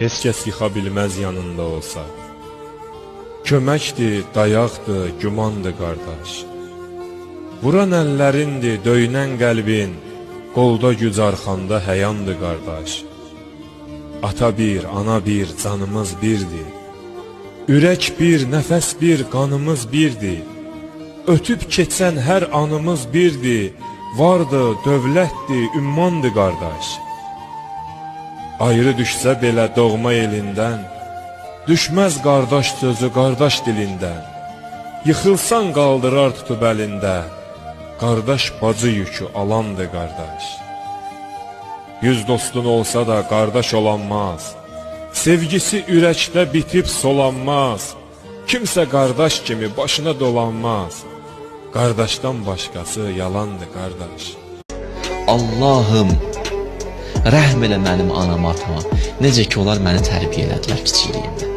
heç kəs yıxa bilməz yanında olsa. Köməkdir, dayaqdır, gümandır qardaş. Vuran əllərindir, döyünən qəlbin, qolda güc arxanda həyandır qardaş. Ata bir, ana bir, canımız birdir. Ürək bir, nəfəs bir, qanımız birdir. Ötüb keçən hər anımız birdir. Vardı, dövlətdir, ümmandır qardaş. Ayrı düşsə belə doğma elindən, düşməz qardaş sözü qardaş dilindən. Yıxılsan qaldırar tutub əlində, qardaş bacı yükü alandır qardaş. Yüz dostun olsa da qardaş olanmaz, sevgisi ürəkdə bitib solanmaz. Kimsə qardaş kimi başına dolanmaz, qardaşdan başqası yalandır qardaş. Allahım, rəhm elə mənim anama, atama. Necə ki onlar məni tərbiyə elədilər kiçikliyimdə.